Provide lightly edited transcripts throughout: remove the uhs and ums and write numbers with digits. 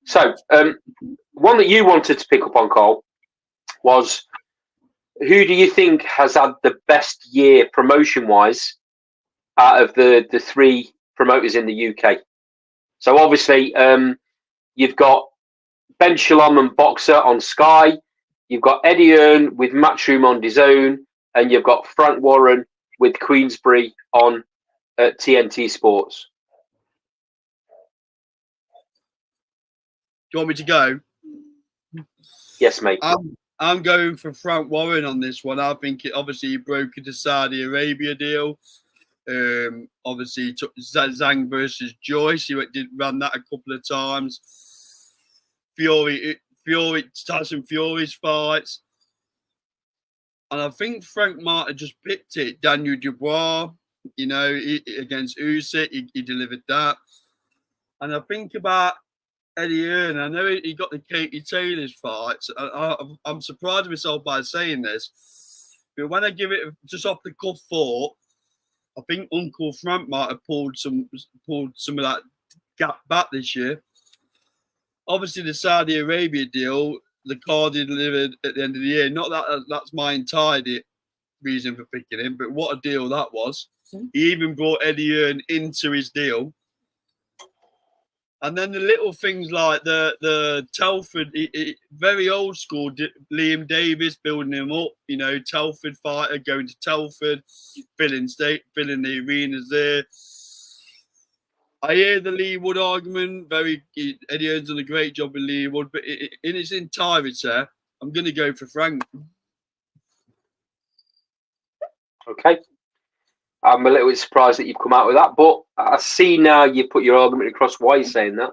So, one that you wanted to pick up on, Carl, was who do you think has had the best year promotion-wise out of the three promoters in the UK? So, obviously, you've got Ben Shalom and Boxer on Sky. You've got Eddie Hearn with Matchroom on DAZN, and you've got Frank Warren with Queensbury on TNT Sports. Do you want me to go? Yes, mate. I'm going for Frank Warren on this one. I think obviously he broke the Saudi Arabia deal. Obviously he took Zhang versus Joyce. He ran that a couple of times. Tyson Fury's fights. And I think Frank might have just picked it. Daniel Dubois, against Usyk, he delivered that. And I think about Eddie Hearn. I know he got the Katie Taylor's fights. I'm surprised myself by saying this. But when I give it just off the cuff thought, I think Uncle Frank might have pulled some of that gap back this year. Obviously, the Saudi Arabia deal, the card he delivered at the end of the year. Not that that's my entire reason for picking him, but what a deal that was. He even brought Eddie Hearn into his deal. And then the little things like the Telford, very old school, Liam Davis building him up, Telford fighter going to Telford, filling the arenas there. I hear the Lee Wood argument. Eddie Hearn's done a great job with Lee Wood, but in its entirety, I'm going to go for Frank. Okay. I'm a little bit surprised that you've come out with that, but I see now you put your argument across why you're saying that.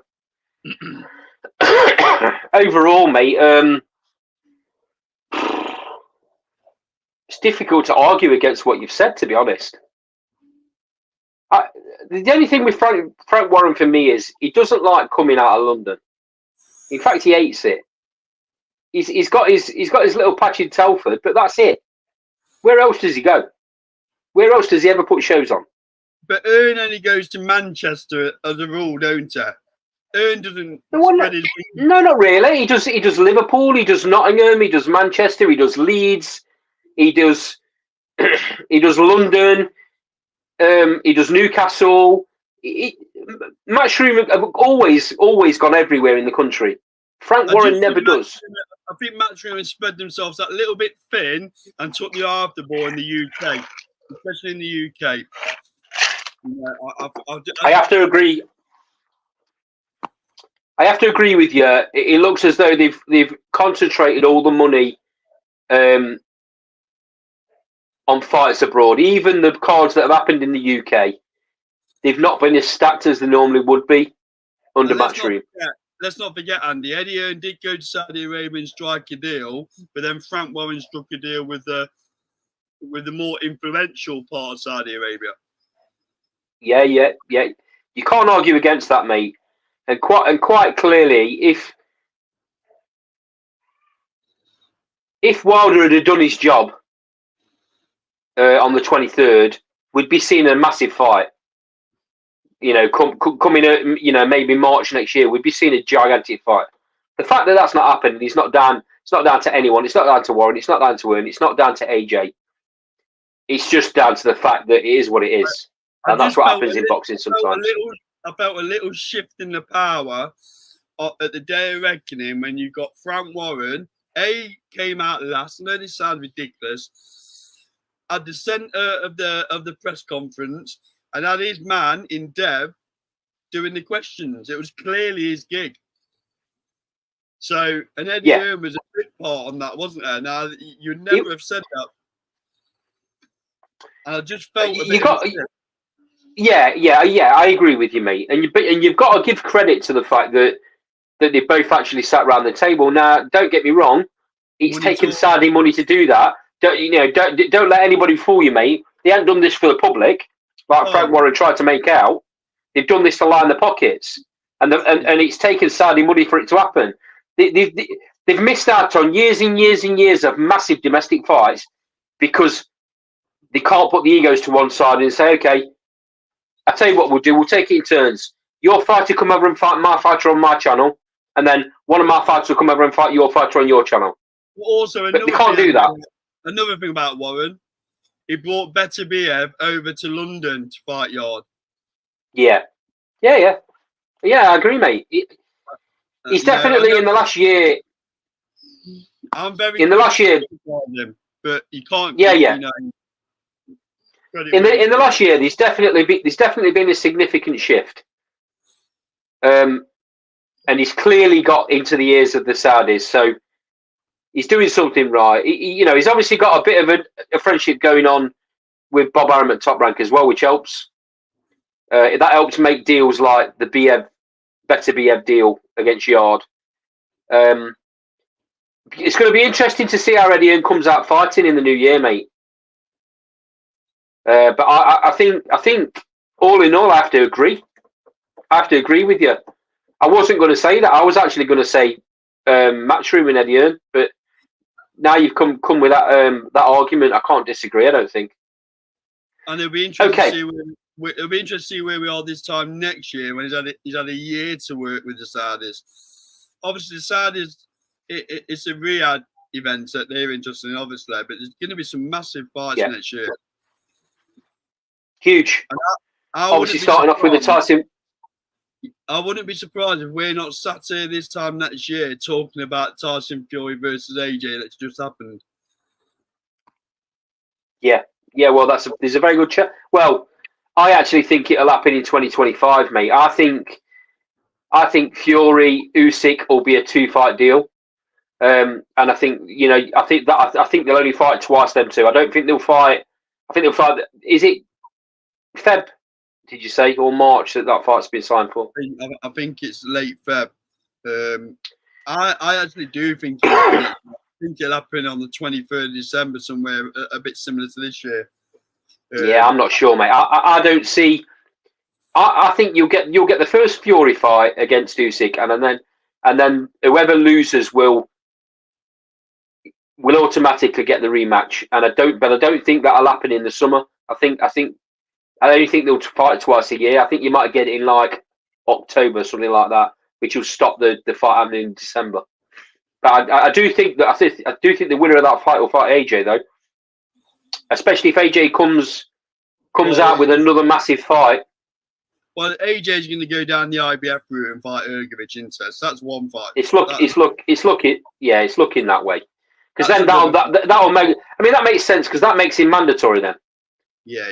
Overall, mate, it's difficult to argue against what you've said, to be honest. The only thing with Frank Warren for me is he doesn't like coming out of London. In fact, he hates it. He's got his little patch in Telford, but that's it. Where else does he go? Where else does he ever put shows on? But Hearn only goes to Manchester as a rule, don't he? Hearn doesn't spread his... No, not really. He does Liverpool, he does Nottingham, he does Manchester, he does Leeds, he does London, he does Newcastle. Matchroom have always gone everywhere in the country. Frank Warren never does. I think Matchroom has spread themselves that little bit thin and took the after ball in the UK. Especially in the UK. I have to agree. I have to agree with you. It looks as though they've concentrated all the money on fights abroad. Even the cards that have happened in the UK, they've not been as stacked as they normally would be under Matchroom. Let's not forget, Andy. Eddie Hearn did go to Saudi Arabia and strike a deal, but then Frank Warren struck a deal with the more influential part of Saudi Arabia. Yeah. You can't argue against that, mate. And quite clearly, if Wilder had done his job on the 23rd, we'd be seeing a massive fight. Coming maybe March next year, we'd be seeing a gigantic fight. The fact that that's not happened, it's not down to anyone. It's not down to Warren. It's not down to Hearn. It's not down to AJ. It's just down to the fact that it is what it is. And that's what happens in boxing sometimes. I felt a little shift in the power at the day of reckoning when you got Frank Warren. Came out last. I know this sounds ridiculous. At the centre of the press conference and had his man in Dev doing the questions. It was clearly his gig. So, and Eddie Hearn was a big part on that, wasn't there? Now, you'd never have said that. And I just felt I agree with you, mate. And you've got to give credit to the fact that they both actually sat around the table. Now, don't get me wrong, it's taken Saudi money to do that. Don't let anybody fool you, mate. They haven't done this for the public, like Frank Warren tried to make out. They've done this to line the pockets, and it's taken Saudi money for it to happen. They've missed out on years and years and years of massive domestic fights because they can't put the egos to one side and say, okay, I tell you what we'll do. We'll take it in turns. Your fighter come over and fight my fighter on my channel. and then one of my fighters will come over and fight your fighter on your channel. Also, But they can't do that. Another thing about Warren, he brought Better Biev over to London to fight Yard. Yeah. I agree, mate. He's definitely in the last year. I'm very in the last year, him, but you can't. Yeah. You know, in the last year, there's definitely been a significant shift. And he's clearly got into the ears of the Saudis, so he's doing something right. He's obviously got a bit of a friendship going on with Bob Arum at Top Rank as well, which helps. That helps make deals like the Better Biev deal against Yard. It's going to be interesting to see how Eddie Hearn comes out fighting in the new year, mate. But I think all in all, I have to agree. I have to agree with you. I wasn't going to say that. I was actually going to say Matchroom and Eddie Hearn, but now you've come with that argument. I can't disagree. I don't think. And it'll be interesting to see it'll be interesting to see where we are this time next year when he's had a year to work with the Saudis. Obviously, the Saudis, it's a Riyadh event that they're interested in, obviously, but there's going to be some massive fights next year. Huge. Obviously, starting off with the Tyson. I wouldn't be surprised if we're not sat here this time next year talking about Tyson Fury versus AJ that's just happened. Yeah. Well, there's a very good chat. Well, I actually think it'll happen in 2025, mate. I think Fury Usyk will be a 2-fight deal, and I think they'll only fight twice. Them two. I don't think they'll fight. I think they'll fight. Is it Feb? Did you say, or March that fight's been signed for? I think it's late Feb. I actually do think it'll happen on the 23rd of December, somewhere a bit similar to this year. Yeah, I'm not sure, mate. I don't see. I think you'll get the first Fury fight against Usyk, and then whoever loses will automatically get the rematch. And I don't think that'll happen in the summer. I only think they'll fight twice a year. I think you might get it in like October, something like that, which will stop the fight happening in December. But I do think the winner of that fight will fight AJ, though. Especially if AJ comes out with another massive fight. Well, AJ's going to go down the IBF route and fight Ergovic into. So that's one fight. It's looking that way. Because then that'll make. I mean, that makes sense because that makes him mandatory then. Yeah.